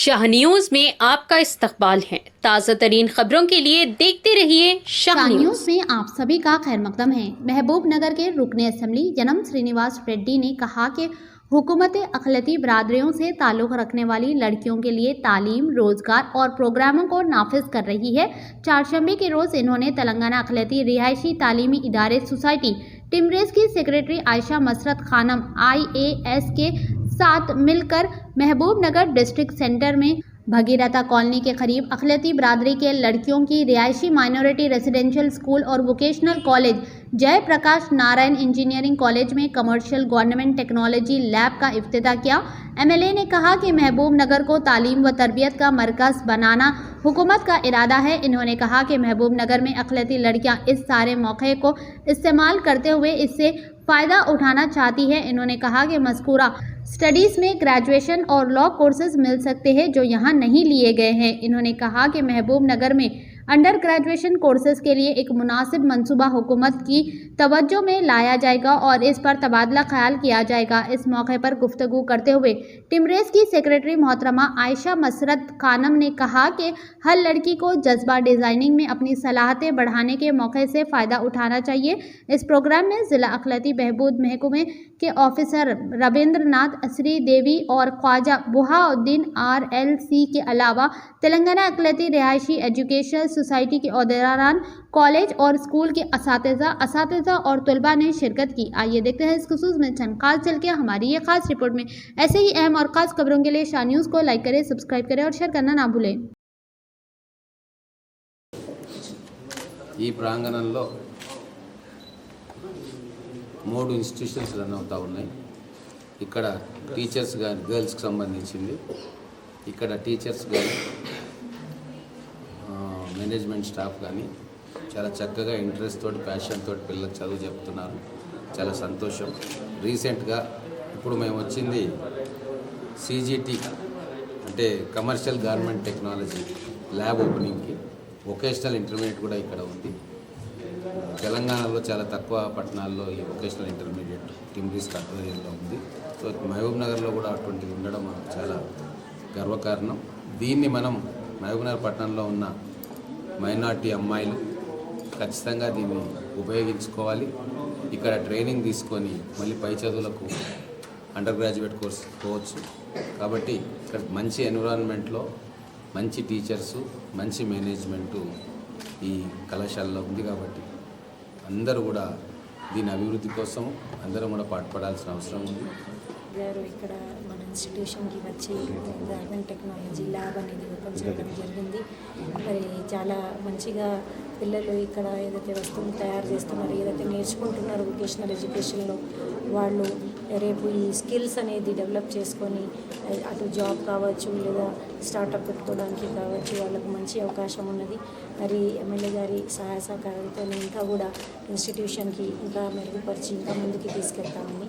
Shah news में आपका इस्तकबाल है। ताज़ा तरीन खबरों के लिए देखते रहिए शाह न्यूज में आप सभी का खैर मकदम है। महबूब नगर के रुकने असम्बली जन्म श्रीनिवास रेड्डी ने कहा कि हुकूमत अक़लियती बरादरियों से ताल्लुक़ रखने वाली लड़कियों के लिए तालीम, रोजगार और प्रोग्रामों को नाफिज कर रही है। चारशंबे के रोज़ इन्होंने तेलंगाना अक़लियती रिहायशी तालीमी इदारे सोसाइटी टिमरेज की सेक्रेटरी आयशा मसरत खानम IAS के साथ मिलकर महबूब नगर डिस्ट्रिक्ट सेंटर में भगीरथा कॉलोनी के करीब अक़लियती बरादरी के लड़कियों की रिहायशी माइनॉरिटी रेजिडेंशियल स्कूल और वोकेशनल कॉलेज जय प्रकाश नारायण इंजीनियरिंग कॉलेज में कमर्शियल गवर्नमेंट टेक्नोलॉजी लैब का इफ्तिताह किया। MLA ने कहा कि महबूब नगर को तालीम व तरबियत का मरकज़ बनाना हुकूमत का इरादा है। इन्होंने कहा कि महबूब नगर में अक़लियती लड़कियां इस सारे मौके को इस्तेमाल करते हुए इससे फ़ायदा उठाना चाहती है। इन्होंने कहा कि मज़कूरा स्टडीज़ में ग्रेजुएशन और लॉ कोर्सेज मिल सकते हैं जो यहाँ नहीं लिए गए हैं। इन्होंने कहा कि महबूब नगर में अंडर ग्रेजुएशन कोर्सेज के लिए एक मुनासिब मंसूबा हुकूमत की तवज्जो में लाया जाएगा और इस पर तबादला ख्याल किया जाएगा। इस मौके पर गुफ्तगू करते हुए टिमरेज की सेक्रेटरी मोहतरमा आयशा मसरत खानम ने कहा कि हर लड़की को जज्बा डिज़ाइनिंग में अपनी सलाहतें बढ़ाने के मौके से फ़ायदा उठाना चाहिए। इस प्रोग्राम में ज़िला अक़लियती बहबूद महकमे के ऑफिसर रविंद्र नाथ असरी देवी और ख्वाजा बुहाउद्दीन RLC के अलावा तेलंगाना अक़लियती रिहायशी एजुकेशन सोसाइटी के अहदेदारान, कॉलेज और स्कूल के असातिज़ा और तलबा ने शिरकत की। आइए देखते हैं इस खुसूस में चंद खास झलकियाँ हमारी ये खास रिपोर्ट में। ऐसे ही अहम और ख़ास खबरों के लिए शाह न्यूज़ को लाइक करें, सब्सक्राइब करें और शेयर करना ना भूलें। ఈ ప్రాంగణంలో 3 ఇన్స్టిట్యూషన్స్ రన్ అవుతూ ఉన్నాయి. ఇక్కడ టీచర్స్ కానీ గర్ల్స్కి సంబంధించింది, ఇక్కడ టీచర్స్ కానీ మేనేజ్మెంట్ స్టాఫ్ కానీ చాలా చక్కగా ఇంట్రెస్ట్ తోటి ప్యాషన్ తోటి పిల్లలకు చదువు చెప్తున్నారు. చాలా సంతోషం. రీసెంట్గా ఇప్పుడు మేము వచ్చింది CGT అంటే కమర్షియల్ గవర్నమెంట్ టెక్నాలజీ ల్యాబ్ ఓపెనింగ్కి. వొకేషనల్ ఇంటర్మీడియట్ కూడా ఇక్కడ ఉంది. తెలంగాణలో చాలా తక్కువ పట్టణాల్లో ఈ వొకేషనల్ ఇంటర్మీడియట్ టిమ్రీస్ ఆధ్వర్యంలో ఉంది. సో మహబూబ్ నగర్లో కూడా అటువంటిది ఉండడం మనకు చాలా గర్వకారణం. దీన్ని మనం మహబూబ్ నగర్ పట్టణంలో ఉన్న మైనార్టీ అమ్మాయిలు ఖచ్చితంగా దీన్ని ఉపయోగించుకోవాలి. ఇక్కడ ట్రైనింగ్ తీసుకొని మళ్ళీ పై చదువులకు అండర్ గ్రాడ్యుయేట్ కోర్స్ పోవచ్చు. కాబట్టి ఇక్కడ మంచి ఎన్విరాన్మెంట్లో మంచి టీచర్సు, మంచి మేనేజ్మెంటు ఈ కళాశాలలో ఉంది. కాబట్టి అందరూ కూడా దీని అభివృద్ధి కోసం అందరం కూడా పాటుపడాల్సిన అవసరం ఉంది. గారు ఇక్కడ మన ఇన్స్టిట్యూషన్కి వచ్చి గవర్నమెంట్ టెక్నాలజీ ల్యాబ్ అనేది ఓపెన్ చేయడం జరిగింది. మరి చాలా మంచిగా పిల్లలు ఇక్కడ ఏదైతే వస్తువులు తయారు చేస్తున్నారో, ఏదైతే నేర్చుకుంటున్నారో వొకేషనల్ ఎడ్యుకేషన్లో వాళ్ళు రేపు ఈ స్కిల్స్ అనేది డెవలప్ చేసుకొని అటు జాబ్ కావచ్చు లేదా స్టార్టప్ పెట్టుకోవడానికి కావచ్చు వాళ్ళకు మంచి అవకాశం ఉన్నది. మరి MLA గారి సహాయ సహకారాలతో ఇంకా కూడా ఇన్స్టిట్యూషన్కి ఇంకా మెరుగుపరిచి ఇంకా ముందుకు తీసుకెళ్తామని